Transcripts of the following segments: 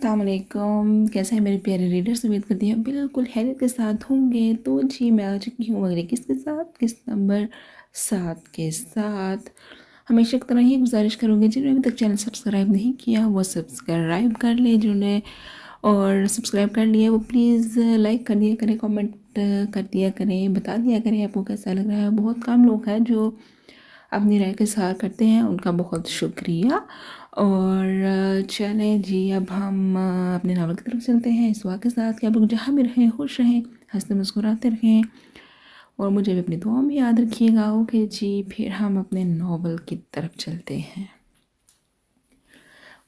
السلام علیکم، کیسے ہیں میرے پیارے ریڈرز؟ امید کرتی ہیں بالکل خیریت کے ساتھ ہوں گے۔ تو جی میں آ چکی ہوں اگلے کس کے ساتھ، کس نمبر 7 کے ساتھ۔ ہمیشہ کی طرح ہی گزارش کروں گی جنہوں نے ابھی تک چینل سبسکرائب نہیں کیا وہ سبسکرائب کر لیں، جنہوں نے اور سبسکرائب کر لیا وہ پلیز لائک کر دیا کریں، کامنٹ کر دیا کریں، بتا دیا کریں آپ کو کیسا لگ رہا ہے۔ بہت کم لوگ ہیں جو اپنی رائے کے ساتھ کرتے ہیں، ان کا بہت شکریہ۔ اور چلیں جی اب ہم اپنے ناول کی طرف چلتے ہیں اس واقعے کے ساتھ کہ آپ لوگ جہاں بھی رہیں خوش رہیں، ہنستے مسکراتے رہیں، اور مجھے بھی اپنی دعاؤں میں یاد رکھیے گا۔ اوکے جی، پھر ہم اپنے ناول کی طرف چلتے ہیں۔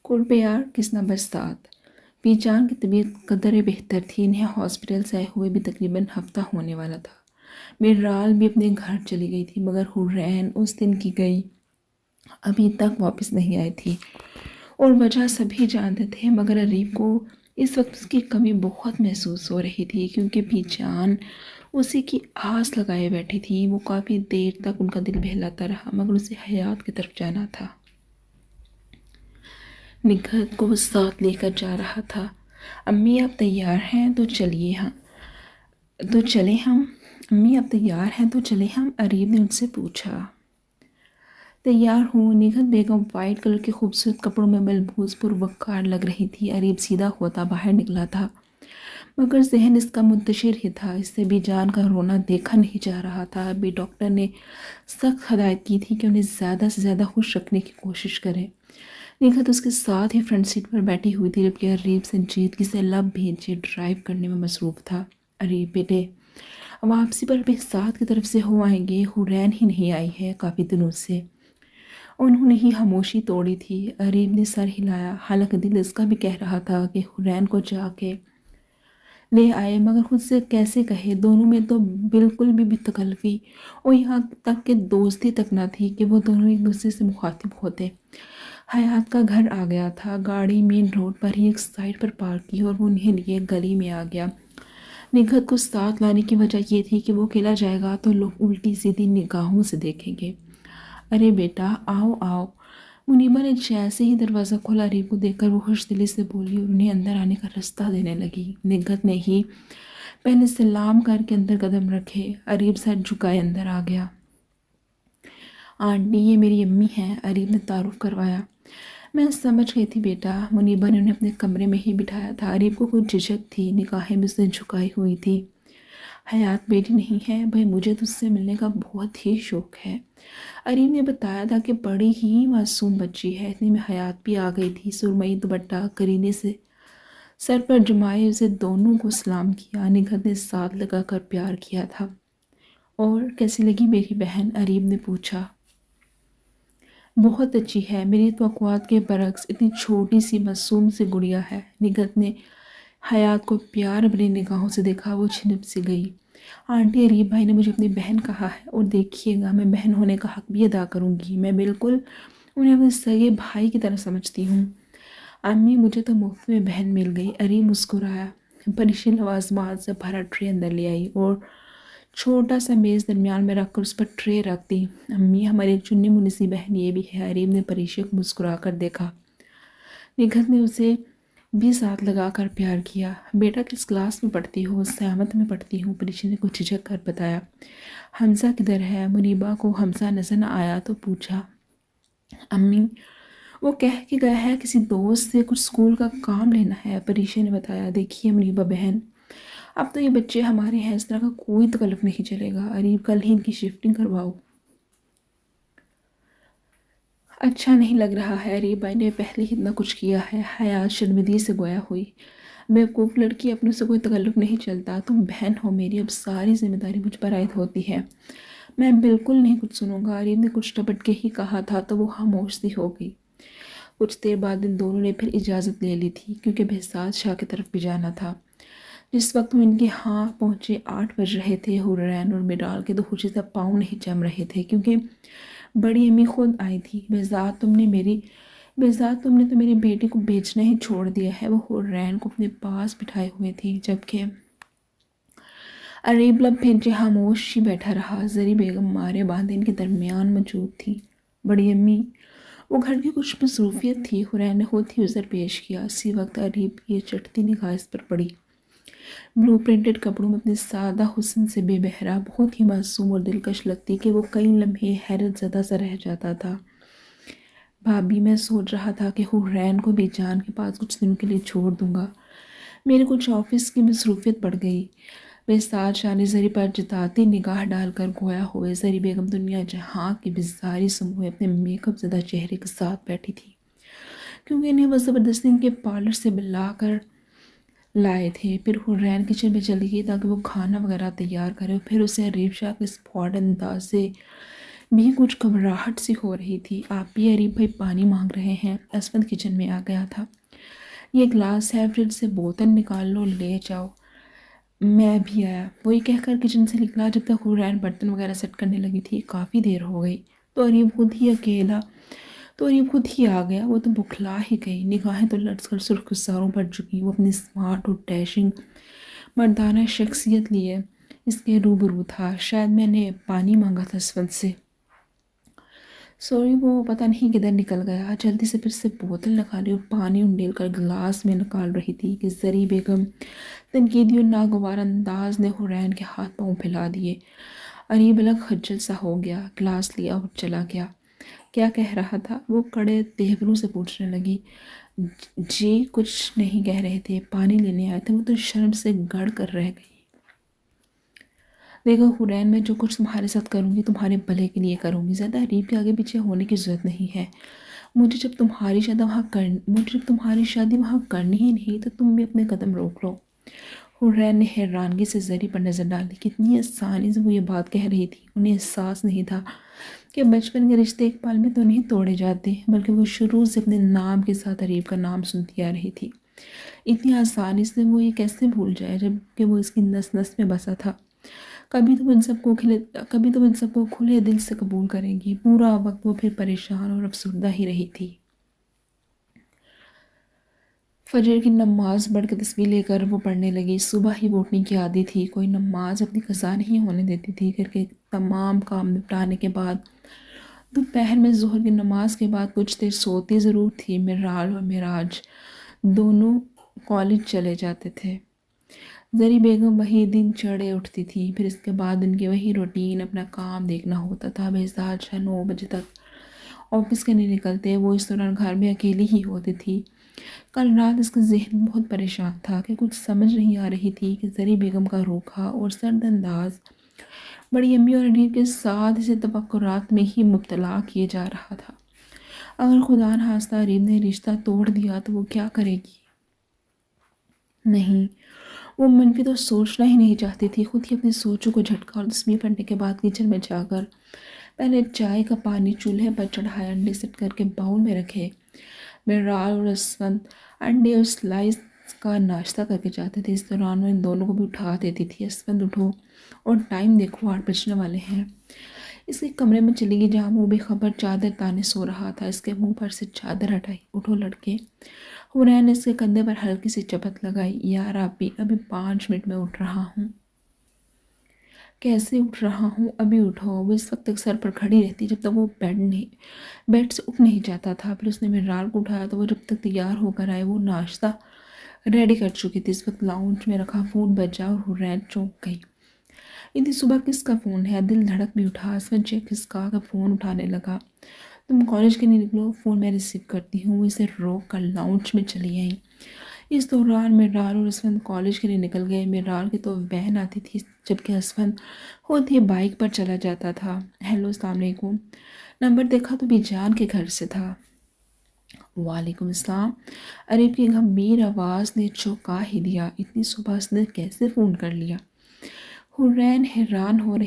کوربیار کس نمبر 7۔ پی جان کی طبیعت قدرے بہتر تھی، انہیں ہاسپٹل سے آئے ہوئے بھی تقریباً ہفتہ ہونے والا تھا۔ میرال بھی اپنے گھر چلی گئی تھی، مگر حرین اس دن کی گئی ابھی تک واپس نہیں آئی تھی، اور وجہ سبھی جانتے تھے، مگر عریب کو اس وقت اس کی کمی بہت محسوس ہو رہی تھی، کیونکہ پی جان اسی کی آس لگائے بیٹھی تھی۔ وہ کافی دیر تک ان کا دل بہلاتا رہا، مگر اسے حیات کی طرف جانا تھا۔ نگہت کو وہ ساتھ لے کر جا رہا تھا۔ امی آپ تیار ہیں تو چلیے ہم امی آپ تیار ہیں تو چلے ہم، عریب نے ان سے پوچھا۔ تیار ہوں، نگہت بیگم وائٹ کلر کے خوبصورت کپڑوں میں ملبوس پروقار لگ رہی تھی۔ عریب سیدھا ہوتا باہر نکلا تھا، مگر ذہن اس کا منتشر ہی تھا، اس سے بھی جان کا رونا دیکھا نہیں جا رہا تھا۔ ابھی ڈاکٹر نے سخت ہدایت کی تھی کہ انہیں زیادہ سے زیادہ خوش رکھنے کی کوشش کریں۔ نگہت اس کے ساتھ ہی فرنٹ سیٹ پر بیٹھی ہوئی تھی، جبکہ عریب سنجیدگی سے لب بھیجے ڈرائیو کرنے میں مصروف تھا۔ عریب بیٹے، واپسی پر بھی ساتھ کی طرف سے ہو آئیں گے، حرین ہی نہیں آئی ہے کافی دنوں سے۔ انہوں نے ہی خاموشی توڑی تھی۔ عریب نے سر ہلایا، حالانکہ دل اس کا بھی کہہ رہا تھا کہ حرین کو جا کے لے آئے، مگر خود سے کیسے کہے، دونوں میں تو بالکل بھی تکلفی اور یہاں تک کہ دوستی تک نہ تھی کہ وہ دونوں ایک دوسرے سے مخاطب ہوتے۔ حیات کا گھر آ گیا تھا، گاڑی مین روڈ پر ہی ایک سائڈ پر پارک کی اور وہ انہیں لیے گلی میں آ گیا۔ نگہت کو ساتھ لانے کی وجہ یہ تھی کہ وہ اکیلا جائے گا تو لوگ الٹی سیدھی نگاہوں سے دیکھیں گے۔ ارے بیٹا آؤ آؤ، منیبا نے جیسے ہی دروازہ کھولا عریب کو دیکھ کر وہ خوش دلی سے بولی اور انہیں اندر آنے کا راستہ دینے لگی۔ نگہت نے ہی پہلے سلام کر کے اندر قدم رکھے۔ عریب سر جھکائے اندر آ گیا۔ آنٹی یہ میری امی ہیں، عریب نے تعارف کروایا۔ میں سمجھ گئی تھی بیٹا، منیبا نے انہیں اپنے کمرے میں ہی بٹھایا تھا۔ عریب کو کچھ جھجک تھی، نگاہیں بھی اسے جھکائی ہوئی تھی۔ حیات بیٹی نہیں ہے؟ بھائی مجھے تو اس سے ملنے کا بہت ہی شوق ہے، عریب نے بتایا تھا کہ بڑی ہی معصوم بچی ہے۔ اتنی میں حیات بھی آ گئی تھی، سرمئی دوپٹہ کرینے سے سر پر جمائے اسے دونوں کو سلام کیا۔ نگہت نے ساتھ لگا کر پیار کیا تھا۔ اور کیسی لگی میری بہن؟ عریب نے پوچھا۔ بہت اچھی ہے، میری توقعات کے برعکس اتنی چھوٹی سی معصوم سی گڑیا ہے۔ نگہت نے حیات کو پیار بھری نگاہوں سے دیکھا، وہ چھنپ سی گئی۔ آنٹی عریب بھائی نے مجھے اپنی بہن کہا ہے، اور دیکھیے گا میں بہن ہونے کا حق بھی ادا کروں گی، میں بالکل انہیں اپنے سگے بھائی کی طرح سمجھتی ہوں۔ امی مجھے تو مفت میں بہن مل گئی، عریب مسکرایا۔ پریشی لوازمات سے بھرا ٹرے اندر لے آئی اور چھوٹا سا میز درمیان میں رکھ کر اس پر ٹرے رکھ دی۔ امی ہماری ایک چنی منی سی بہن یہ بھی ہے، عریب نے پریشی کو مسکرا کر دیکھا۔ نگہت نے اسے بھی ساتھ لگا کر پیار کیا۔ بیٹا کس کلاس میں پڑھتی ہو؟ سیونتھ میں پڑھتی ہوں، پریشی نے کچھ جھجک کر بتایا۔ حمزہ کدھر ہے؟ منیبا کو حمزہ نظر نہ آیا تو پوچھا۔ امی وہ کہہ کے گیا ہے کسی دوست سے کچھ اسکول کا کام لینا ہے، پریشی نے بتایا۔ دیکھیے منیبا بہن، اب تو یہ بچے ہمارے ہیں، اس طرح کا کوئی تکلف نہیں چلے گا، عریب کل ہی ان کی شفٹنگ کرواؤ۔ اچھا نہیں لگ رہا ہے، عریب بھائی نے پہلے ہی اتنا کچھ کیا ہے۔ حیات شرمندگی سے گویا ہوئی۔ بیوقوف لڑکی، اپنے سے کوئی تکلف نہیں چلتا، تم بہن ہو میری، اب ساری ذمہ داری مجھ پر عائد ہوتی ہے۔ میں بالکل نہیں کچھ سنوں گا، عریب نے کچھ ٹپٹ کے ہی کہا تھا تو وہ خاموش سی ہو گئی۔ کچھ دیر بعد ان دونوں نے پھر اجازت لے لی تھی، کیونکہ بہزاد شاہ کی طرف بھی جانا تھا۔ جس وقت وہ ان کے ہاں پہنچے 8 بج رہے تھے، حرین اور میرال کے تو خوشی سے پاؤں نہیں جم رہے تھے، کیونکہ بڑی امی خود آئی تھی۔ بہزاد تم نے تو میری بیٹی کو بیچنا ہی چھوڑ دیا ہے، وہ حرین کو اپنے پاس بٹھائے ہوئے تھی، جبکہ عریب لب پھینچے خاموش ہی بیٹھا رہا۔ زری بیگم مارے باندھے ان کے درمیان موجود تھی۔ بڑی امی وہ گھر کی کچھ مصروفیت تھی، حرین نے خود ہی عذر پیش کیا۔ اسی وقت اریب کی چٹتی نگاہ اس پر پڑی۔ بلو پرنٹڈ کپڑوں میں اپنے سادہ حسن سے بے بہرا، بہت ہی معصوم اور دلکش لگتی کہ وہ کئی لمحے حیرت زدہ سا رہ جاتا تھا۔ بھابی، میں سوچ رہا تھا کہ حرین کو بھی جان کے پاس کچھ دنوں کے لیے چھوڑ دوں گا۔ میرے کچھ آفس کی مصروفیت بڑھ گئی۔ بے شانی زری پر جتاتی نگاہ ڈال کر گویا ہوئے زری بیگم دنیا جہاں کی بیزاری سموئے اپنے میک اپ زدہ چہرے کے ساتھ بیٹھی تھی، کیونکہ انہیں وہ زبردستی ان کے پارلر سے بلا کر لائے تھے۔ پھر حرین کچن میں چلی گئی تاکہ وہ کھانا وغیرہ تیار کرے، پھر اسے اریب شاہ کے اسپاٹ انداز سے بھی کچھ گھبراہٹ سی ہو رہی تھی۔ آپ بھی اریب بھائی پانی مانگ رہے ہیں؟ اسفند کچن میں آ گیا تھا۔ یہ گلاس ہے، فریج سے بوتل نکال لو، لے جاؤ۔ میں بھی آیا، وہی کہہ کر کچن سے نکلا۔ جب تک حرین برتن وغیرہ سیٹ کرنے لگی تھی کافی دیر ہو گئی، تو اریب خود ہی آ گیا۔ وہ تو بکھلا ہی گئی، نگاہیں تو لرز کر سرخ رخساروں پر جھکی۔ وہ اپنی اسمارٹ اور ڈیشنگ مردانہ شخصیت لیے اس کے روبرو تھا۔ شاید میں نے پانی مانگا تھا اسفند سے۔ سوری، وہ پتہ نہیں کدھر نکل گیا۔ جلدی سے پھر سے بوتل نکالی اور پانی انڈیل کر گلاس میں نکال رہی تھی کہ زری بیگم تنقیدی اور ناگوار انداز نے حرین کے ہاتھ پاؤں پھیلا دیے۔ اریب الگ خجل سا ہو گیا، گلاس لیا اور چلا گیا۔ کیا کہہ رہا تھا؟ وہ کڑے تہبروں سے پوچھنے لگی۔ جی کچھ نہیں کہہ رہے تھے، پانی لینے آئے تھے۔ وہ تو شرم سے گڑ کر رہ گئی۔ دیکھو حرین، میں جو کچھ تمہارے ساتھ کروں گی تمہارے بھلے کے لیے کروں گی، زیادہ اریب کے آگے پیچھے ہونے کی ضرورت نہیں ہے۔ مجھے جب تمہاری شادی وہاں کرنی ہی نہیں تو تم بھی اپنے قدم روک لو۔ حرین نے حیرانگی سے زری پر نظر ڈالی۔ کتنی آسانی سے وہ یہ بات کہہ رہی تھی۔ انہیں احساس نہیں تھا کہ بچپن کے رشتے ایک پل میں تو نہیں توڑے جاتے، بلکہ وہ شروع سے اپنے نام کے ساتھ اریب کا نام سنتی آ رہی تھی۔ اتنی آسانی سے وہ یہ کیسے بھول جائے جب کہ وہ اس کی نس نس میں بسا تھا۔ کبھی تو ان سب کو کھلے دل سے قبول کرے گی۔ پورا وقت وہ پھر پریشان اور افسردہ ہی رہی تھی۔ فجر کی نماز پڑھ کے تسبیح لے کر وہ پڑھنے لگی۔ صبح ہی وہ اٹھنے کی عادی تھی، کوئی نماز اپنی قضا نہیں ہونے دیتی تھی۔ گھر کے تمام کام نپٹانے کے بعد دوپہر میں ظہر کی نماز کے بعد کچھ دیر سوتی ضرور تھی۔ مرال اور معراج دونوں کالج چلے جاتے تھے۔ زری بیگم وہی دن چڑھے اٹھتی تھی، پھر اس کے بعد ان کی وہی روٹین، اپنا کام دیکھنا ہوتا تھا۔ بہزاد شاہ 9 بجے تک آفس کے نہیں نکلتے، وہ اس دوران گھر میں اکیلی ہی ہوتی تھی۔ کل رات اس کا ذہن بہت پریشان تھا کہ کچھ سمجھ نہیں آ رہی تھی کہ زری بیگم کا روکھا اور سرد انداز بڑی امی اور اریب کے ساتھ اسے تفکرات میں ہی مبتلا کیے جا رہا تھا۔ اگر خدا نخواستہ اریب نے رشتہ توڑ دیا تو وہ کیا کرے گی؟ نہیں، وہ منفی تو سوچنا ہی نہیں چاہتی تھی۔ خود ہی اپنی سوچوں کو جھٹکا اور تسبیح پڑھنے کے بعد کچن میں جا کر پہلے چائے کا پانی چولہے پر چڑھایا، انڈے سیٹ کر کے باؤل میں رکھے۔ مرال اور اسفند انڈے اور سلائس کا ناشتہ کر کے جاتے تھے۔ اس دوران وہ ان دونوں کو بھی اٹھا دیتی تھی۔ اسفند اٹھو اور ٹائم دیکھو، 8 بجنے والے ہیں۔ اس کے کمرے میں چلی گئی جہاں وہ بے خبر چادر تانے سو رہا تھا۔ اس کے منہ پر سے چادر ہٹائی۔ اٹھو لڑکے۔ حرین نے اس کے کندھے پر ہلکی سی چپت لگائی۔ یار آپی، ابھی 5 منٹ میں اٹھ رہا ہوں۔ کیسے اٹھ رہا ہوں؟ ابھی اٹھو۔ وہ اس وقت تک سر پر کھڑی رہتی جب تک وہ بیڈ سے اٹھ نہیں جاتا تھا۔ پھر اس نے مرال کو اٹھایا تو وہ جب تک تیار ہو کر آئے وہ ناشتہ ریڈی کر چکی تھی۔ اس وقت لاؤنج میں رکھا فون بجا اور حرین چونک گئی۔ اتنی صبح کس کا فون ہے؟ دل دھڑک بھی اٹھا۔ اسفند چیک کھسکا کر فون اٹھانے لگا۔ تم کالج کے نہیں نکلو، فون میں ریسیو کرتی ہوں۔ وہ اسے روک کر لاؤنج میں چلی آئیں۔ اس دوران مرال اور اسفند کالج کے لیے نکل گئے۔ مرال کی تو وین آتی تھی جبکہ اسفند خود ہی بائک پر چلا جاتا تھا۔ ہیلو، السلام علیکم۔ نمبر دیکھا تو بیجان کے گھر سے تھا۔ وعلیکم السلام۔ اریب کی گمبھیر آواز نے چونکا ہی دیا۔ اتنی صبح اس نے کیسے فون کر لیا؟ حرین حیران ہو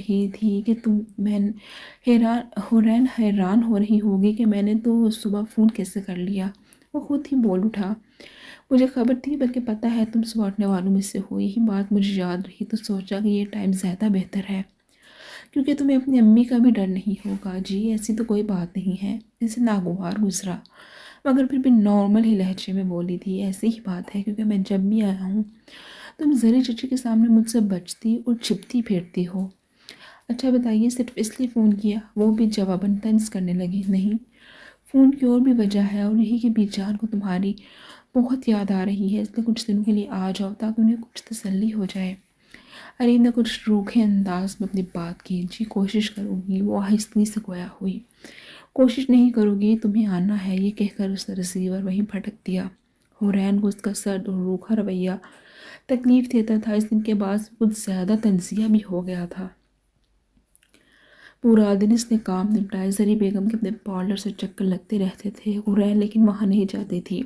رہی ہوگی کہ میں نے تو صبح فون کیسے کر لیا۔ وہ خود ہی بول اٹھا۔ مجھے خبر تھی، بلکہ پتہ ہے تم صبح اٹھنے والوں میں سے ہو۔ یہی بات مجھے یاد رہی تو سوچا کہ یہ ٹائم زیادہ بہتر ہے، کیونکہ تمہیں اپنی امی کا بھی ڈر نہیں ہوگا۔ جی ایسی تو کوئی بات نہیں ہے۔ اسے ناگوار گزرا، مگر پھر بھی نارمل ہی لہجے میں بولی تھی۔ ایسی ہی بات ہے، کیونکہ میں جب بھی آیا ہوں تم زری چچی کے سامنے مجھ سے بچتی اور چھپتی پھرتی ہو۔ اچھا بتائیے، صرف اس لیے فون کیا؟ وہ بھی جواباً طنز کرنے لگی۔ نہیں، فون کی اور بھی وجہ ہے، اور یہی کہ بیجان کو تمہاری بہت یاد آ رہی ہے، اس لیے کچھ دنوں کے لیے آ جاؤ تاکہ انہیں کچھ تسلی ہو جائے۔ اریم نے کچھ روکھے انداز میں اپنی بات کی۔ جی کوشش کروں گی، وہ آہستگی سے گویا ہوئی۔ کوشش نہیں کرو گی، تمہیں آنا ہے، یہ کہہ کر اس نے ریسیور وہیں پھٹک دیا۔ حورین کو اس کا سرد اور روکھا رویہ تکلیف دیتا تھا۔ اس دن کے بعد کچھ زیادہ تنزیہ بھی ہو گیا تھا۔ پورا دن اس نے کام نپٹائے۔ زری بیگم کے اپنے پارلر سے چکر لگتے رہتے تھے، حورین لیکن وہاں نہیں جاتی تھی۔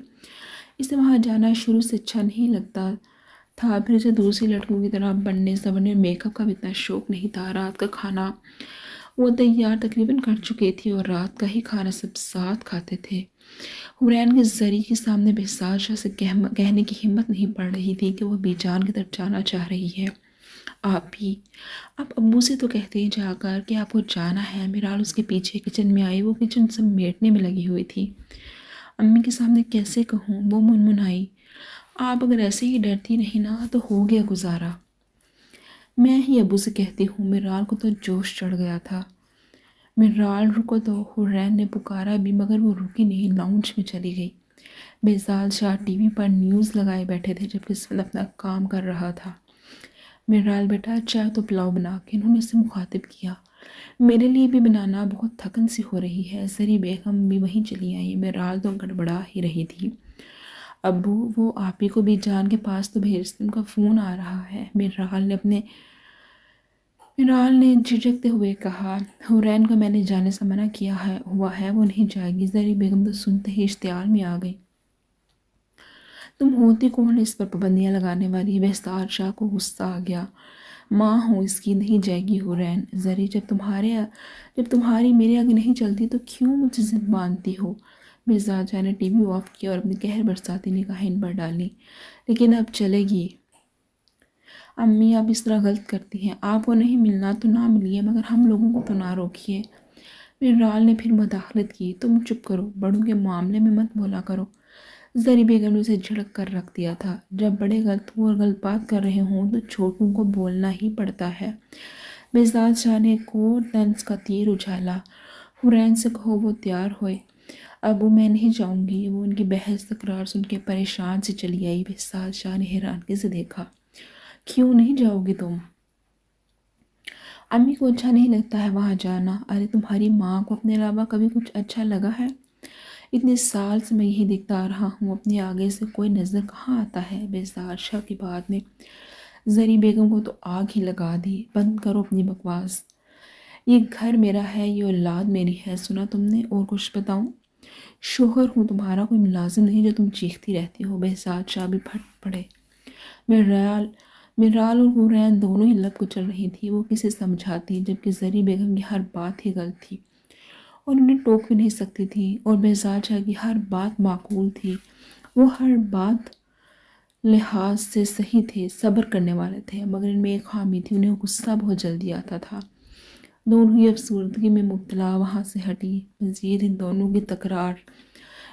اسے وہاں جانا شروع سے اچھا نہیں لگتا تھا، پھر اسے دوسری لڑکیوں کی طرح بننے سنورنے اور میک اپ کا بھی اتنا شوق نہیں تھا۔ رات کا کھانا وہ تیار تقریباً کر چکی تھی اور رات کا ہی کھانا سب ساتھ کھاتے تھے۔ حورین کے زری کے سامنے بہزاد شاہ سے کہنے کی ہمت نہیں پڑ رہی تھی کہ وہ بیجان کی طرف جانا چاہ رہی ہے۔ آپ بھی آپ ابو سے تو کہتے ہیں جا کر کہ آپ کو جانا ہے۔ میرال اس کے پیچھے کچن میں آئی، وہ کچن سمیٹنے میں لگی ہوئی تھی۔ امی کے سامنے کیسے کہوں، وہ منمنائی۔ آپ اگر ایسے ہی ڈرتی رہی نا تو ہو گیا گزارا۔ میں ہی ابو سے کہتی ہوں۔ میرال کو تو جوش چڑھ گیا تھا۔ میرال رکو تو، حورین نے پکارا بھی مگر وہ رکی نہیں، لاؤنج میں چلی گئی۔ بہزاد شاہ ٹی وی پر نیوز لگائے بیٹھے تھے جبکہ اسفند اپنا کام کر رہا تھا۔ میرال بیٹا چائے تو پلاؤ بنا کے، انہوں نے اسے مخاطب کیا۔ میرے لیے بھی بنانا، بہت تھکن سی ہو رہی ہے۔ زری بیگم بھی وہیں چلی آئی۔ میرال تو گڑبڑا ہی رہی تھی۔ ابو وہ آپ ہی کو بھی جان کے پاس تو بھیج دیں، ان کا فون آ رہا ہے۔ میرال نے جھجکتے ہوئے کہا۔ حورین کو میں نے جانے سے منع کیا ہوا ہے، وہ نہیں جائے گی۔ زری بیگم تو سنتے ہی اشتعال میں آ گئی۔ تم ہوتی کون اس پر پابندیاں لگانے والی؟ بہزاد شاہ کو غصہ آ گیا۔ ماں ہوں اس کی، نہیں جائے گی حورین۔ زری جب تمہاری میرے آگے نہیں چلتی تو کیوں مجھ سے ضد باندھتی ہو؟ بہزاد شاہ نے ٹی وی آف کیا اور اپنی قہر برساتی نگاہیں ان پر ڈالی۔ لیکن اب چلے گی امی، آپ اس طرح غلط کرتی ہیں۔ آپ کو نہیں ملنا تو نہ ملیے، مگر ہم لوگوں کو تو نہ روکیے۔ میرال نے پھر مداخلت کی۔ تم چپ کرو، بڑوں کے معاملے میں مت بولا کرو۔ زری بیگم نے اسے جھڑک کر رکھ دیا تھا۔ جب بڑے غلط ہوں اور غلط بات کر رہے ہوں تو چھوٹوں کو بولنا ہی پڑتا ہے۔ بہزاد شاہ نے ایک اور طنز کا تیر اچھالا۔ حورین سے کہو وہ تیار ہوئے۔ ابو میں نہیں جاؤں گی۔ وہ ان کی بحث تکرار سن کے پریشان سے چلی آئی۔ بہزاد شاہ نے حیرانگی سے دیکھا۔ کیوں نہیں جاؤ گی تم؟ امی کو اچھا نہیں لگتا ہے وہاں جانا۔ ارے تمہاری ماں کو اپنے علاوہ کبھی کچھ اچھا لگا ہے؟ اتنے سال سے میں یہی دیکھتا آ رہا ہوں، اپنے آگے سے کوئی نظر کہاں آتا ہے؟ بہزاد شاہ کی بات نے زری بیگم کو تو آگ ہی لگا دی۔ بند کرو اپنی بکواس۔ یہ گھر میرا ہے، یہ اولاد میری ہے، سنا تم نے؟ اور کچھ بتاؤں؟ شوہر ہوں تمہارا، کوئی ملازم نہیں جو تم چیختی رہتی ہو۔ بہزاد شاہ بھی پھٹ پڑے۔ میرال اور حورین دونوں ہی لب کچل رہی تھی۔ وہ کسے سمجھاتی جبکہ زری بیگم کی ہر بات ہی غلط تھی اور انہیں ٹوک بھی نہیں سکتی تھی، اور بہزاد شاہ کی ہر بات معقول تھی۔ وہ ہر بات لحاظ سے صحیح تھے، صبر کرنے والے تھے، مگر ان میں ایک خامی تھی، انہیں غصہ بہت جلدی آتا تھا۔ دونوں ہی افسردگی میں مبتلا وہاں سے ہٹی۔ مزید ان دونوں کی تکرار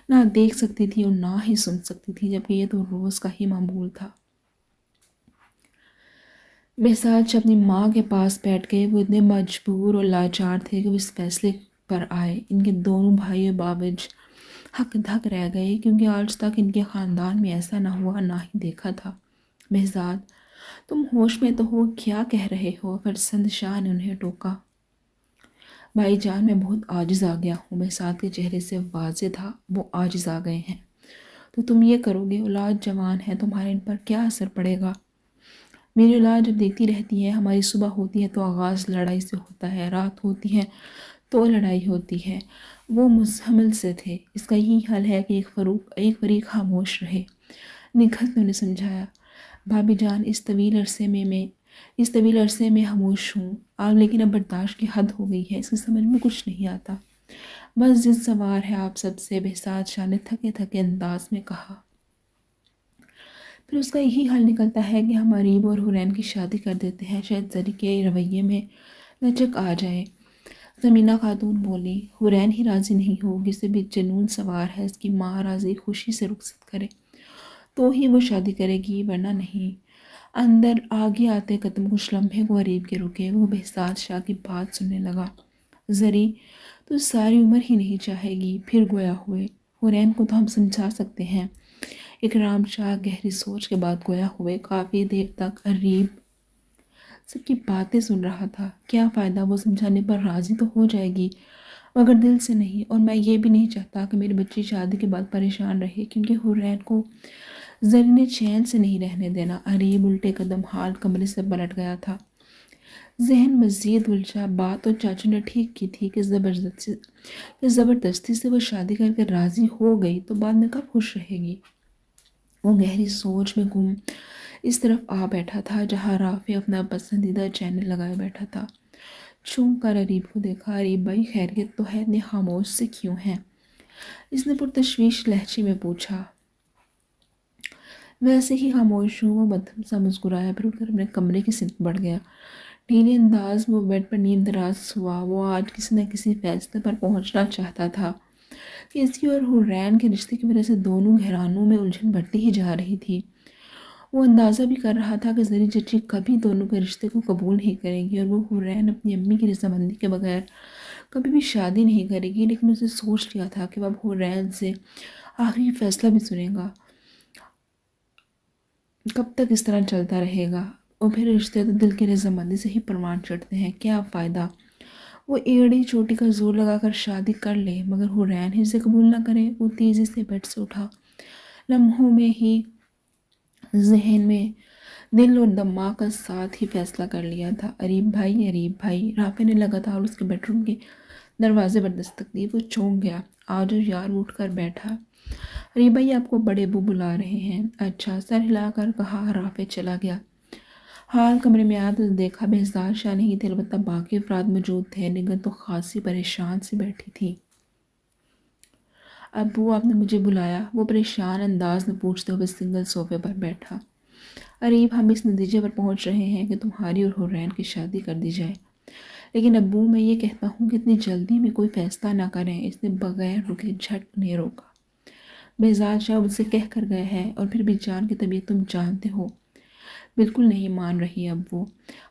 نہ دیکھ سکتی تھی اور نہ ہی سن سکتی تھی، جبکہ یہ تو روز کا ہی معمول تھا۔ بہزاد شاہ اپنی ماں کے پاس بیٹھ گئے۔ وہ اتنے مجبور اور لاچار تھے کہ وہ اس فیصلے پر آئے۔ ان کے دونوں بھائی باوج ہک دھک رہ گئے، کیونکہ آج تک ان کے خاندان میں ایسا نہ ہوا، نہ ہی دیکھا تھا۔ بہزاد تم ہوش میں تو ہو، کیا کہہ رہے ہو؟ فرزند شاہ نے انہیں ٹوکا۔ بھائی جان میں بہت عاجز آ گیا ہوں۔ بہزاد کے چہرے سے واضح تھا وہ عاجز آ گئے ہیں۔ تو تم یہ کرو گے؟ اولاد جوان ہے، تمہارے ان پر کیا اثر پڑے گا؟ میری اولاد جب دیکھتی رہتی ہے، ہماری صبح ہوتی ہے تو آغاز لڑائی سے ہوتا ہے، رات ہوتی ہے تو لڑائی ہوتی ہے۔ وہ مزمل سے تھے۔ اس کا یہی حل ہے کہ ایک فریق خاموش رہے۔ نکھت نے انہیں سمجھایا۔ بھابی جان اس طویل عرصے میں خاموش ہوں، لیکن اب برداشت کی حد ہو گئی ہے، اس کی سمجھ میں کچھ نہیں آتا۔ بس ضد سوار ہے آپ سب سے، بہزاد شاہ نے تھکے تھکے انداز میں کہا۔ پھر اس کا یہی حل نکلتا ہے کہ ہم اریب اور حورین کی شادی کر دیتے ہیں، شاید زری کے رویے میں لچک آ جائے۔ زمینہ خاتون بولی۔ حورین ہی راضی نہیں ہوگی، اسے بھی جنون سوار ہے، اس کی ماں راضی خوشی سے رخصت کرے تو ہی وہ شادی کرے گی، ورنہ نہیں۔ اندر آگے آتے قدم کچھ لمحے کو اریب کے رکے۔ وہ بہزاد شاہ کی بات سننے لگا۔ زری تو ساری عمر ہی نہیں چاہے گی۔ پھر گویا ہوئے، حورین کو تو ہم سمجھا سکتے ہیں۔ اکرام شاہ گہری سوچ کے بعد گویا ہوئے۔ کافی دیر تک اریب سب کی باتیں سن رہا تھا۔ کیا فائدہ، وہ سمجھانے پر راضی تو ہو جائے گی مگر دل سے نہیں، اور میں یہ بھی نہیں چاہتا کہ میری بچی شادی کے بعد پریشان رہے، کیونکہ حورین کو زری نے چین سے نہیں رہنے دینا۔ اریب الٹے قدم حال کمرے سے پلٹ گیا تھا، ذہن مزید الجھا۔ بات تو چاچو نے ٹھیک کی تھی کہ زبردستی سے وہ شادی کر کے راضی ہو گئی تو بعد میں کب خوش رہے گی۔ وہ گہری سوچ میں گم اس طرف آ بیٹھا تھا جہاں رافع اپنا پسندیدہ چینل لگائے بیٹھا تھا۔ چونک کر اریب کو دیکھا۔ اریب بھائی خیریت تو ہے، اتنے خاموش سے کیوں ہیں؟ اس نے پرتشویش لہجے میں پوچھا۔ ویسے ہی خاموش ہوں، وہ مدھم سا مسکرایا، پھر اٹھ کر اپنے کمرے کی سمت بڑھ گیا۔ ڈھیلے انداز میں وہ بیڈ پر نیم دراز ہوا۔ وہ آج کسی نہ کسی فیصلے پر پہنچنا چاہتا تھا۔ کسی اور حورین کے رشتے کی وجہ سے دونوں گھرانوں میں الجھن بڑھتی ہی جا رہی تھی۔ وہ اندازہ بھی کر رہا تھا کہ زری چچی کبھی دونوں کے رشتے کو قبول نہیں کرے گی، اور وہ حورین اپنی امی کی رضامندی کے بغیر کبھی بھی شادی نہیں کرے گی، لیکن اسے سوچ لیا تھا کہ وہ اب حورین سے آخری فیصلہ بھی سنے گا۔ کب تک اس طرح چلتا رہے گا؟ اور پھر رشتے تو دل کی رضامندی سے ہی پروان چڑھتے ہیں، کیا فائدہ؟ وہ ایڑی چوٹی کا زور لگا کر شادی کر لے مگر حورین ہی اسے قبول نہ کرے۔ وہ تیزی سے بیڈ سے اٹھا، لمحوں میں ہی ذہن میں دل اور دماغ کا ساتھ ہی فیصلہ کر لیا تھا۔ اریب بھائی، اریب بھائی، رافع نے لگاتار اس کے بیڈ روم کے دروازے پر دستک دی۔ وہ چونک گیا۔ آجو یار، وہ اٹھ کر بیٹھا۔ اریب بھائی، آپ کو بڑے ابو بلا رہے ہیں۔ اچھا، سر ہلا کر کہا۔ رافع چلا گیا۔ حال کمرے میں آیا تو دیکھا بہزاد شاہ نہیں تھے، البتہ باقی افراد موجود تھے۔ نگہت تو خاصی پریشان سی بیٹھی تھی۔ ابو، آپ نے مجھے بلایا؟ وہ پریشان انداز میں پوچھتے ہوئے سنگل صوفے پر بیٹھا۔ اریب، ہم اس نتیجے پر پہنچ رہے ہیں کہ تمہاری اور حورین کی شادی کر دی جائے، لیکن ابو میں یہ کہتا ہوں کہ اتنی جلدی میں کوئی فیصلہ نہ کریں۔ اس نے بغیر رکے جھٹ انہیں روکا۔ بہزاد شاہ مجھ سے کہہ کر گئے ہیں، اور پھر بھی جان کی طبیعت تم جانتے ہو، بالکل نہیں مان رہی ابو۔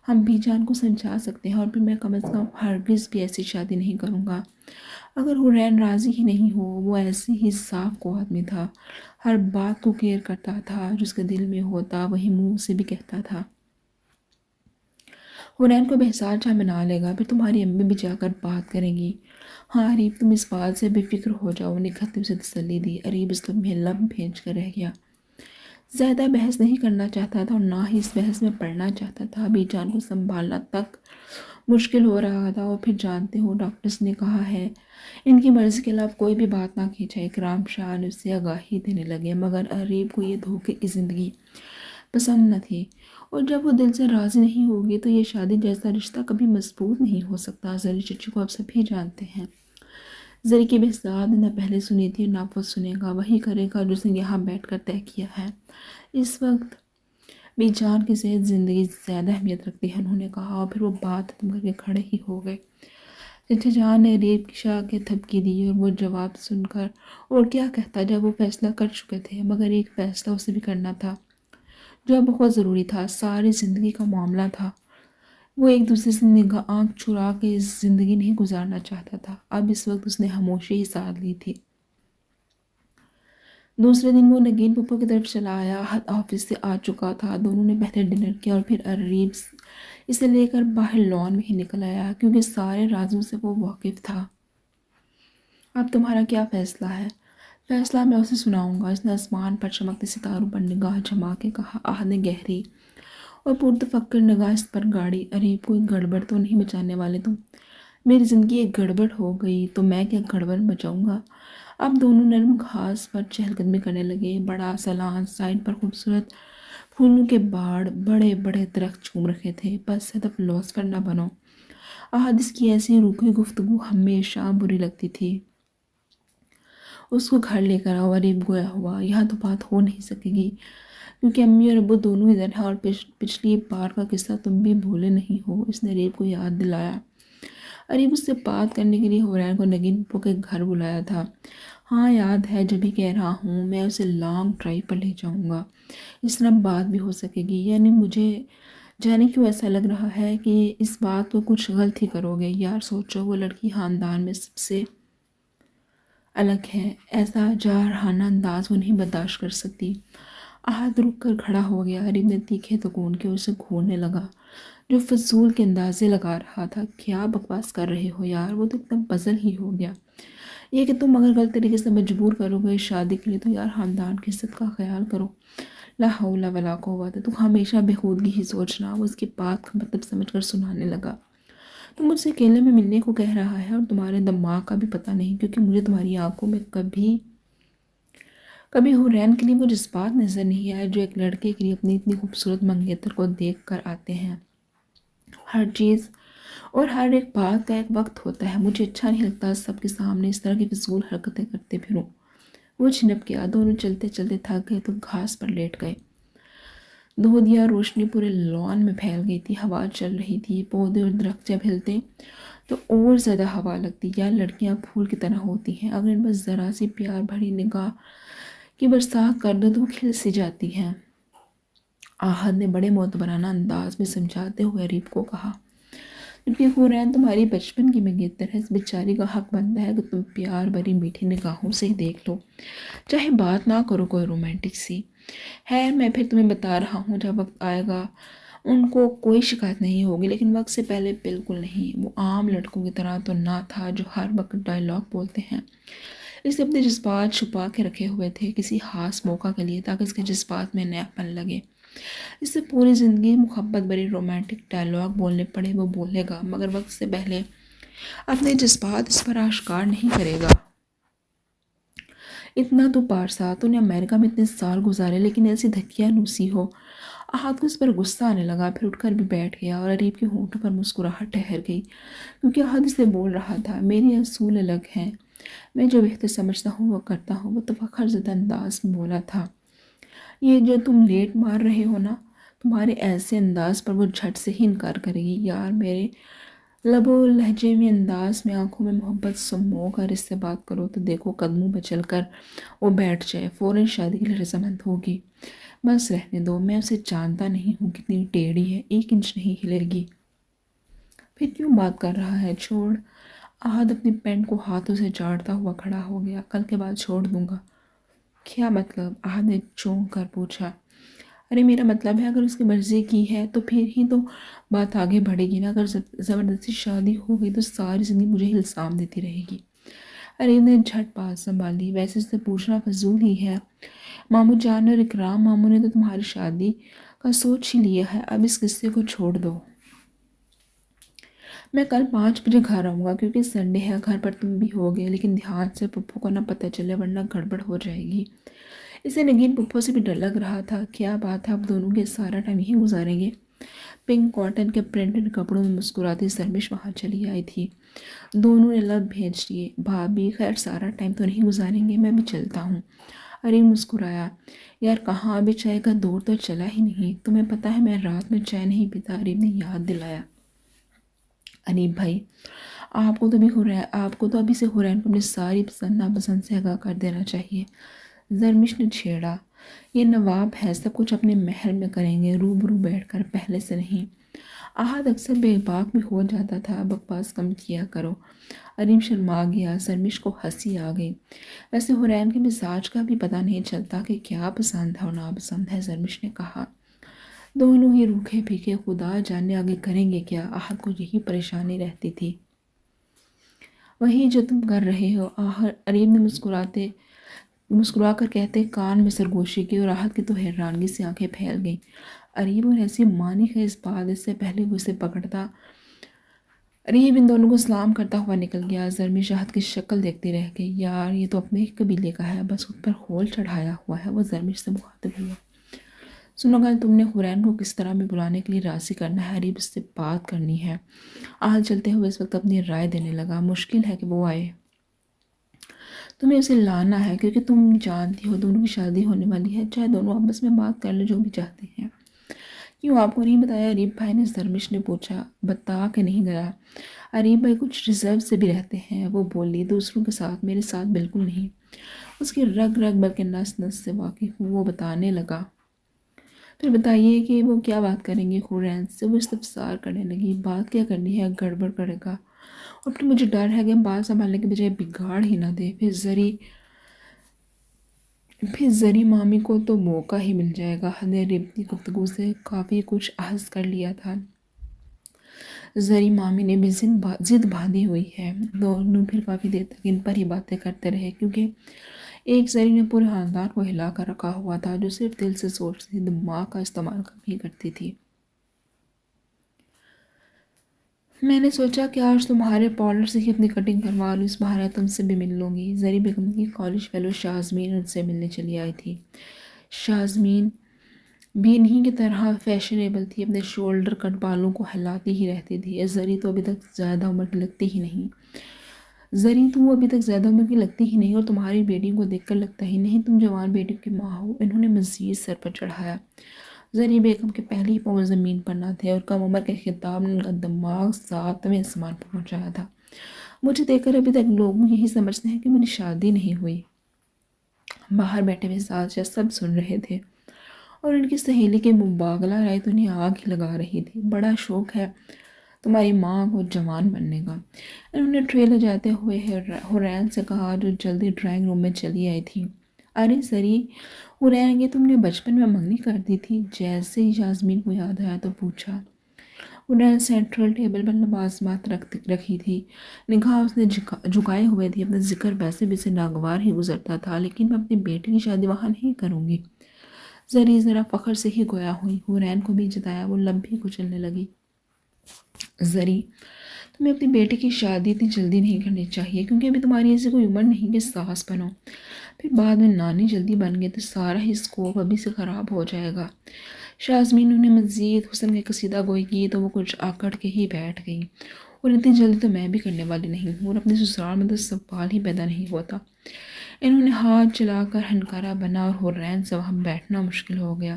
ہم بھی جان کو سمجھا سکتے ہیں، اور پھر میں کم از کم ہرگز بھی ایسی شادی نہیں کروں گا اگر حورین راضی ہی نہیں ہو۔ وہ ایسے ہی صاف کو آدمی تھا، ہر بات کو کلیئر کرتا تھا، جو اس کے دل میں ہوتا وہی منہ سے بھی کہتا تھا۔ حورین کو بہزاد شاہ منا لے گا، پھر تمہاری امی بھی جا کر بات کریں گی۔ ہاں اریب، تم اس بات سے بے فکر ہو جاؤ، نگہت نے اسے تسلی دی۔ اریب اس لمحے لب بھیج کر رہ گیا۔ زیادہ بحث نہیں کرنا چاہتا تھا اور نہ ہی اس بحث میں پڑھنا چاہتا تھا۔ ابھی جان کو سنبھالنا تک مشکل ہو رہا تھا، اور پھر جانتے ہو ڈاکٹرز نے کہا ہے ان کی مرضی کے خلاف کوئی بھی بات نہ کی جائے۔ اکرام شاہ نے اسے آگاہی دینے لگے، مگر اریب کو یہ دھوکے کی زندگی پسند نہ تھی، اور جب وہ دل سے راضی نہیں ہوگی تو یہ شادی جیسا رشتہ کبھی مضبوط نہیں ہو سکتا۔ زری چچی کو آپ سبھی جانتے ہیں۔ زری کی بہزاد نے نہ پہلے سنی تھی اور نہ وہ سنے گا، وہی کرے گا جو اس نے یہاں بیٹھ کر طے کیا ہے۔ اس وقت بھی جان کی صحت زندگی زیادہ اہمیت رکھتی ہے، انہوں نے کہا، اور پھر وہ بات ختم کر کے کھڑے ہی ہو گئے۔ چچا جان نے اریب شاہ کے تھپکی دی، اور وہ جواب سن کر اور کیا کہتا جب وہ فیصلہ کر چکے تھے، مگر ایک فیصلہ اسے بھی کرنا تھا جو بہت ضروری تھا، ساری زندگی کا معاملہ تھا۔ وہ ایک دوسرے سے نگاہ آنکھ چرا کے زندگی نہیں گزارنا چاہتا تھا۔ اب اس وقت اس نے خاموشی ہی ساتھ لی تھی۔ دوسرے دن وہ نگین پھپھو کی طرف چلا آیا۔ آفس سے آ چکا تھا۔ دونوں نے پہلے ڈنر کیا اور پھر اریب اسے لے کر باہر لان میں ہی نکل آیا، کیونکہ سارے رازوں سے وہ واقف تھا۔ اب تمہارا کیا فیصلہ ہے؟ فیصلہ میں اسے سناؤں گا۔ اس نے آسمان پر چمکتے ستاروں پر نگاہ جما کے کہا۔ آہ نے گہری اور پرتفکر نگاہ اس پر گاڑی۔ اریب، کوئی گڑبڑ تو نہیں مچانے والے تم؟ میری زندگی ایک گڑبڑ ہو گئی تو میں کیا گڑبڑ مچاؤں گا؟ اب دونوں نرم گھاس پر چہل قدمی کرنے لگے۔ بڑا سالان سائڈ پر خوبصورت پھولوں کے باڑ، بڑے بڑے درخت چوم رکھے تھے۔ بس ہدف لوسفر نہ بنو۔ احادیث کی ایسی روکھی گفتگو ہمیشہ بری لگتی تھی۔ اس کو گھر لے کر آؤ۔ اریب گویا ہوا، یہاں تو بات ہو نہیں سکے گی، کیونکہ امی اور ابو دونوں ادھر ہیں، اور پچھلی بار کا قصہ تم بھی بھولے نہیں ہو، اس نے اریب کو یاد دلایا۔ اریب اس سے بات کرنے کے لیے حورین کو نگین پھپھو کے گھر بلایا تھا۔ ہاں یاد ہے، جبھی کہہ رہا ہوں میں اسے لانگ ڈرائیو پر لے جاؤں گا، اس طرح بات بھی ہو سکے گی۔ یعنی مجھے جانے کیوں ایسا لگ رہا ہے کہ اس بات کو کچھ غلط ہی کرو گے یار، سوچو وہ لڑکی خاندان میں سب سے الگ ہے، ایسا جارحانہ انداز وہ نہیں برداشت کر سکتی۔ احد رک کر کھڑا ہو گیا، اریم نے تیکھے تکون کے اسے گھورنے لگا جو فضول کے اندازے لگا رہا تھا۔ کیا بکواس کر رہے ہو یار، وہ تو ایک دم پزل ہی ہو گیا۔ یہ کہ تم اگر غلط طریقے سے مجبور کرو گے شادی کے لیے تو یار خاندان کی عزت کا خیال کرو۔ لا حول ولا قوت، تو ہمیشہ بےخودگی ہی سوچنا۔ وہ اس کی بات کا مطلب سمجھ کر سنانے لگا۔ تم مجھ سے اکیلے میں ملنے کو کہہ رہا ہے اور تمہارے دماغ کا بھی پتہ نہیں، کیونکہ مجھے تمہاری آنکھوں میں کبھی حورین کے لیے وہ جذبات نظر نہیں آئے جو ایک لڑکے کے لیے اپنی اتنی خوبصورت منگیتر کو دیکھ کر آتے ہیں۔ ہر چیز اور ہر ایک بات کا ایک وقت ہوتا ہے، مجھے اچھا نہیں لگتا سب کے سامنے اس طرح کی فضول حرکتیں کرتے پھروں۔ وہ جھنپ گیا، دونوں چلتے چلتے تھک گئے تو گھاس پر لیٹ گئے۔ دودیا روشنی پورے لان میں پھیل گئی تھی، ہوا چل رہی تھی، پودے اور درخت جب ہلتے تو اور زیادہ ہوا لگتی۔ یا لڑکیاں پھول کی طرح ہوتی ہیں، اگر ان بس ذرا سی پیار بھری نگاہ کی برسات کر دو تو وہ کھل سی جاتی ہیں۔ آہد نے بڑے معتبرانہ انداز میں سمجھاتے ہوئے اریم کو کہا، کیونکہ حورین تمہاری بچپن کی منگیتر ہے، اس بیچاری کا حق بنتا ہے کہ تم پیار بھری میٹھی نگاہوں سے ہی دیکھ لو، چاہے بات نہ کرو کوئی رومانٹک سی۔ خیر میں پھر تمہیں بتا رہا ہوں، جب وقت آئے گا ان کو کوئی شکایت نہیں ہوگی، لیکن وقت سے پہلے بالکل نہیں۔ وہ عام لڑکوں کی طرح تو نہ تھا جو ہر وقت ڈائیلاگ بولتے ہیں۔ اس نے اپنے جذبات چھپا کے رکھے ہوئے تھے کسی خاص موقع کے لیے، تاکہ اس کے جذبات میں نیا پن لگے۔ اس سے پوری زندگی محبت بھری رومانٹک ڈائیلاگ بولنے پڑے وہ بولے گا، مگر وقت سے پہلے اپنے جذبات اس پر آشکار نہیں کرے گا۔ اتنا تو پارسا، تو نے امریکہ میں اتنے سال گزارے لیکن ایسی دھکیا نوسی ہو۔ احد کو اس پر غصہ آنے لگا، پھر اٹھ کر بھی بیٹھ گیا اور اریم کے ہونٹوں پر مسکراہٹ ٹھہر گئی، کیونکہ احد اسے بول رہا تھا، میری اصول الگ ہیں، میں جو بہتر سمجھتا ہوں وہ کرتا ہوں۔ وہ تفخر زدہ انداز میں بولا تھا، یہ جو تم لیٹ مار رہے ہو نا، تمہارے ایسے انداز پر وہ جھٹ سے ہی انکار کرے گی یار۔ میرے لب و لہجے میں انداز میں آنکھوں میں محبت سمو کر اس سے بات کرو تو دیکھو قدموں پہ چل کر وہ بیٹھ جائے، فوراً شادی کے لیے رضامند ہوگی۔ بس رہنے دو، میں اسے جانتا نہیں ہوں کتنی ٹیڑھی ہے، 1 انچ نہیں ہلے گی۔ پھر کیوں بات کر رہا ہے، چھوڑ۔ احد اپنی پینٹ کو ہاتھوں سے جاڑتا ہوا کھڑا ہو گیا، کل کے بعد چھوڑ دوں گا۔ کیا مطلب؟ احد نے چونک کر پوچھا۔ ارے میرا مطلب ہے اگر اس کی مرضی کی ہے تو پھر ہی تو بات آگے بڑھے گی نا، اگر زبردستی شادی ہو گئی تو ساری زندگی مجھے الزام دیتی رہے گی۔ اریم نے جھٹ بات سنبھالی، ویسے اس سے پوچھنا فضول ہی ہے، ماموں جان اور اکرام ماموں نے تو تمہاری شادی کا سوچ ہی لیا ہے، اب اس قصے کو چھوڑ دو۔ میں کل 5 بجے گھر آؤں گا، کیونکہ سنڈے ہے، گھر پر تم بھی ہوگے، لیکن دھیان سے پپو کو نہ پتہ چلے ورنہ گڑبڑ ہو جائے گی۔ اسے نگین پپو سے بھی ڈر لگ رہا تھا، کیا بات ہے اب دونوں کے سارا ٹائم یہیں گزاریں گے۔ پنک کاٹن کے پرنٹڈ کپڑوں میں مسکراتی سرمش وہاں چلی آئی تھی۔ دونوں نے لب بھیج دیے، بھابھی خیر سارا ٹائم تو نہیں گزاریں گے، میں بھی چلتا ہوں۔ اریم مسکرایا، یار کہاں، ابھی چائے کا دور تو چلا ہی نہیں، تمہیں پتہ ہے میں رات میں چائے نہیں پیتا، اریم نے یاد دلایا۔ انیب بھائی، آپ کو تو ابھی سے حورین کو اپنی ساری پسند ناپسند سے آگاہ کر دینا چاہیے۔ زرمش نے چھیڑا، یہ نواب ہے، سب کچھ اپنے محل میں کریں گے، روبرو بیٹھ کر، پہلے سے نہیں۔ احد اکثر بے باک بھی ہو جاتا تھا، بکواس کم کیا کرو۔ اریم شرما گیا، زرمش کو ہنسی آ گئی۔ ویسے حورین کے مزاج کا بھی پتہ نہیں چلتا کہ کیا پسند ہے اور ناپسند ہے، زرمش نے کہا۔ دونوں ہی روکھے پھیکے، خدا جانے آگے کریں گے کیا، احد کو یہی پریشانی رہتی تھی۔ وہی جو تم کر رہے ہو، اریم نے مسکرا کر کہتے کان میں سرگوشی کی، اور احد کی تو حیرانگی سے آنکھیں پھیل گئیں۔ اریم اور ایسی مانی خیز بات، اس سے پہلے وہ اسے پکڑتا۔ اریم ان دونوں کو سلام کرتا ہوا نکل گیا۔ زرمش احد کی شکل دیکھتی رہ گئی، یار یہ تو اپنے ہی قبیلے کا ہے، بس خود پر خول چڑھایا ہوا ہے۔ وہ زرمش سے مخاطب ہوا، سنو کل تم نے حورین کو کس طرح بھی بلانے کے لیے راضی کرنا ہے، اریم اس سے بات کرنی ہے۔ احد چلتے ہوئے اس وقت اپنی رائے دینے لگا، مشکل ہے کہ وہ آئے، تمہیں اسے لانا ہے، کیونکہ تم جانتی ہو دونوں کی شادی ہونے والی ہے، چاہے دونوں آپس میں بات کر لیں جو بھی چاہتے ہیں۔ کیوں آپ کو نہیں بتایا، اریم بھائی نے زرمش نے پوچھا۔ بتا کے نہیں گیا، اریم بھائی کچھ ریزرو سے بھی رہتے ہیں، وہ بولی، دوسروں کے ساتھ، میرے ساتھ بالکل نہیں۔ اس کی رگ رگ بلکہ نس نس سے واقف ہوں، وہ بتانے لگا، پھر بتائیے کہ وہ کیا بات کریں گے حورین سے؟ وہ استفسار کرنے لگی، بات کیا کرنی ہے، گڑبڑ کرے گا، اور پھر مجھے ڈر ہے کہ ہم بات سنبھالنے کے بجائے بگاڑ ہی نہ دے۔ پھر زری مامی کو تو موقع ہی مل جائے گا۔ حد ریب کی گفتگو سے کافی کچھ اخذ کر لیا تھا۔ زری مامی نے بھی ضد باندھی ہوئی ہے۔ دونوں پھر کافی دیر تک ان پر ہی باتیں کرتے رہے، کیونکہ ایک زری نے پورے خاندان کو ہلا کر رکھا ہوا تھا، جو صرف دل سے سوچتی، دماغ کا استعمال کم ہی کرتی تھی۔ میں نے سوچا کہ آج تمہارے پارلر سے ہی اپنی کٹنگ کروا لوں، اس بہانے تم سے بھی مل لوں گی۔ زری بیگم کی کالج فیلو شازمین ان سے ملنے چلی آئی تھی۔ شازمین بھی انہی کی طرح فیشنیبل تھی، اپنے شولڈر کٹ بالوں کو ہلاتی ہی رہتی تھی۔ زری تو ابھی تک زیادہ عمر کی لگتی ہی نہیں، زری تم ابھی تک زیادہ عمر کی لگتی ہی نہیں، اور تمہاری بیٹی کو دیکھ کر لگتا ہی نہیں تم جوان بیٹی کی ماں ہو۔ انہوں نے مزید سر پر چڑھایا۔ زری بیگم کے پہلے ہی پاؤں زمین پر نہ تھے، اور کم عمر کے خطاب نے ان کا دماغ 7ویں آسمان پر پہنچایا تھا۔ مجھے دیکھ کر ابھی تک لوگ یہی سمجھتے ہیں کہ میری شادی نہیں ہوئی۔ باہر بیٹھے ہوئے سازشہ سب سن رہے تھے، اور ان کی سہیلی کے مباغلہ رائے تو انہیں آگ ہی لگا رہی تھی۔ بڑا شوق ہے تمہاری ماں کو جوان بننے کا، انہوں نے ٹرے لے جاتے ہوئے حورین سے کہا، جو جلدی ڈرائنگ روم میں چلی آئی تھی۔ ارے زری، حورین، یہ تم نے بچپن میں منگنی کر دی تھی؟ جیسے ہی یاسمین کو یاد آیا تو پوچھا۔ حورین سینٹرل ٹیبل پر لوازمات رکھی تھی، نگاہ اس نے جھکائے ہوئے تھی۔ اپنا ذکر ویسے بھی سے ناگوار ہی گزرتا تھا، لیکن میں اپنی بیٹی کی شادی وہاں نہیں کروں گی۔ زری ذرا فخر سے ہی گویا ہوئی، حورین کو بھی جتایا۔ وہ لب بھی کچلنے لگی۔ زری، تمہیں اپنی بیٹی کی شادی اتنی جلدی نہیں کرنی چاہیے، کیونکہ ابھی تمہاری ایسی کوئی عمر نہیں کہ ساس بنو۔ پھر بعد میں نانی جلدی بن گئے تو سارا ہی اسکوپ ابھی سے خراب ہو جائے گا۔ شازمین نے مزید حسن کی قصیدہ گوئی کی تو وہ کچھ آکڑ کے ہی بیٹھ گئی، اور اتنی جلدی تو میں بھی کرنے والی نہیں ہوں، اور اپنے سسرال میں تو سوال ہی پیدا نہیں ہوتا۔ انہوں نے ہاتھ چلا کر ہنکارا بنا، اور حورین سے وہاں بیٹھنا مشکل ہو گیا۔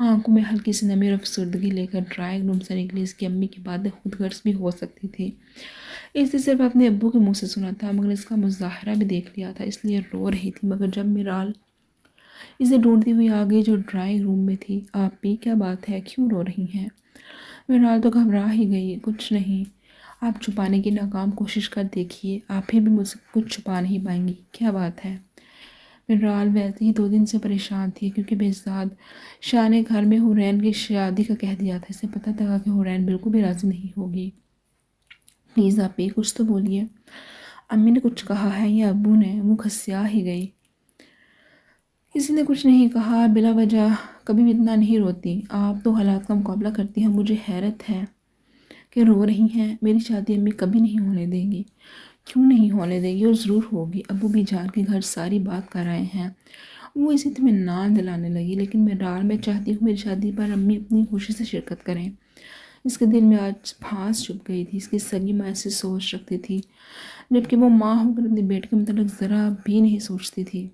آنکھوں میں ہلکی سی نمی اور افسردگی لے کر ڈرائنگ روم سے نکلی اس کی امی کی باتیں خود غرض بھی ہو سکتی تھی۔ اس نے صرف اپنے ابو کے منہ سے سنا تھا، مگر اس کا مظاہرہ بھی دیکھ لیا تھا، اس لیے رو رہی تھی۔ مگر جب میرال اسے ڈھونڈتی ہوئی آ گئی جو ڈرائنگ روم میں تھی، آپ بھی کیا بات ہے، کیوں رو رہی ہیں؟ میرال تو گھبرا ہی گئی۔ کچھ نہیں، آپ چھپانے کی ناکام کوشش کر دیکھیے، آپ پھر بھی مجھ سے کچھ چھپا نہیں پائیں گی۔ کیا بات ہے؟ میرال ویسے ہی 2 دن سے پریشان تھی، کیونکہ بہزاد شاہ نے گھر میں حورین کی شادی کا کہہ دیا تھا۔ اسے پتہ تھا کہ حورین بالکل بھی راضی نہیں ہوگی۔ پلیز آپ بھی کچھ تو بولیے۔ امی نے کچھ کہا ہے یا ابو نے؟ وہ کھسیا ہی گئی۔ کسی نے کچھ نہیں کہا، بلا وجہ کبھی بھی اتنا نہیں روتی۔ آپ تو حالات کا مقابلہ کرتی ہیں، مجھے حیرت ہے کہ رو رہی ہیں۔ میری شادی امی کبھی نہیں ہونے دیں گی۔ کیوں نہیں ہونے دے گی؟ اور ضرور ہوگی، ابو بھی جان کے گھر ساری بات کر آئے ہیں۔ وہ اسی اطمینان دلانے لگی۔ لیکن میں چاہتی ہوں میری شادی پر امی اپنی خوشی سے شرکت کریں۔ اس کے دل میں آج پھانس چھپ گئی تھی۔ اس کی سگی ماں ایسی سوچ رکھتی تھی، جبکہ وہ ماں ہو کر اپنی بیٹی کے متعلق ذرا بھی نہیں سوچتی تھی۔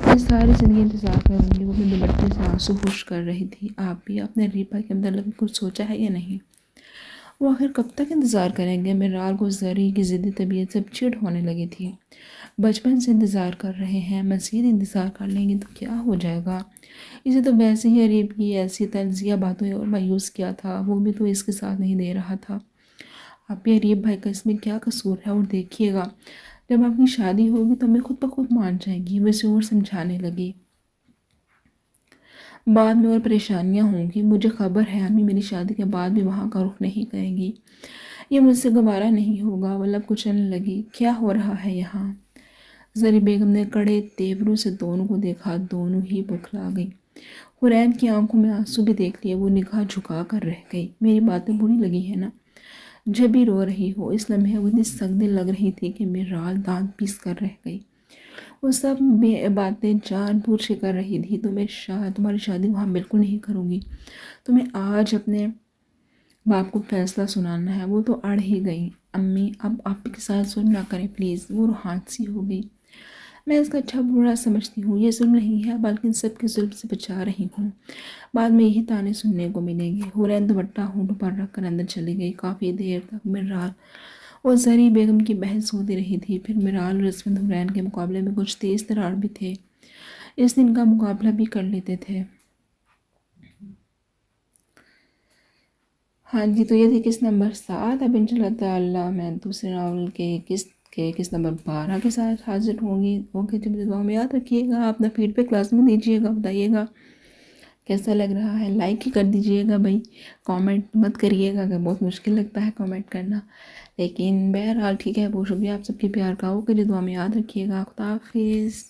میں ساری زندگی انتظار کروں گی، وہ اپنے دوپٹے سے آنسو خشک کر رہی تھی۔ آپ بھی اپنے ریپا کے متعلق کچھ سوچا ہے یا نہیں؟ وہ آخر کب تک انتظار کریں گے؟ میرال کو زری کی ضدی طبیعت سے چڑ ہونے لگی تھی۔ بچپن سے انتظار کر رہے ہیں، مزید انتظار کر لیں گے تو کیا ہو جائے گا؟ اسے تو ویسے ہی اریب کی ایسی تنزیہ باتوں اور مایوس کیا تھا، وہ بھی تو اس کے ساتھ نہیں دے رہا تھا۔ آپ بھی اریب بھائی کا اس میں کیا قصور ہے؟ اور دیکھیے گا جب آپ کی شادی ہوگی تو میں خود بخود مان جائیں گی۔ وہ اسے اور سمجھانے لگی۔ بعد میں اور پریشانیاں ہوں گی، مجھے خبر ہے امی میری شادی کے بعد بھی وہاں کا رخ نہیں کریں گی، یہ مجھ سے گوارا نہیں ہوگا۔ وہ لب کچلنے لگی۔ کیا ہو رہا ہے یہاں؟ زری بیگم نے کڑے تیوروں سے دونوں کو دیکھا، دونوں ہی بکھلا گئی۔ حورین کی آنکھوں میں آنسو بھی دیکھ لیے، وہ نگاہ جھکا کر رہ گئی۔ میری باتیں بری لگی ہے نا؟ جب بھی رو رہی ہو؟ اس لمحے وہ اتنی سگنے لگ رہی تھی کہ میرال دانت پیس کر رہ گئی۔ وہ سب باتیں جان بوجھ کے کر رہی تھی۔ تمہاری شادی وہاں بالکل نہیں کروں گی۔ تمہیں آج اپنے باپ کو فیصلہ سنانا ہے۔ وہ تو اڑ ہی گئی۔ امی، اب آپ کے ساتھ ظلم نہ کریں پلیز، وہ روحان سی ہو گئی۔ میں اس کا اچھا برا سمجھتی ہوں، یہ ظلم نہیں ہے بلکہ ان سب کے ظلم سے بچا رہی ہوں۔ بعد میں یہی تانے سننے کو ملیں گے۔ حورین دوپٹہ ہونٹوں پر رکھ کر اندر چلی گئی۔ کافی دیر تک میرال اور زری بیگم کی بحث ہوتی رہی تھی۔ پھر میرال اور عصمت حورین کے مقابلے میں کچھ تیز ترار بھی تھے، اس دن کا مقابلہ بھی کر لیتے تھے۔ ہاں جی، تو یہ تھی قسط نمبر 7. اب انشاءاللہ تعالیٰ میں دوسرے ناول کے قسط نمبر 12 کے ساتھ حاضر ہوں گی. اوکے جی، مجھے دعا میں یاد رکھیے گا. اپنا فیڈ بیک لازمی دیجیے گا، بتائیے گا کیسا لگ رہا ہے. لائک ہی کر دیجیے گا بھائی، کامنٹ مت کریے گا کہ بہت مشکل لگتا ہے کامنٹ کرنا. لیکن بہرحال ٹھیک ہے، بہت شکریہ آپ سب کے پیار کا. اوکے جی، دعا میں یاد رکھیے گا. خدا حافظ.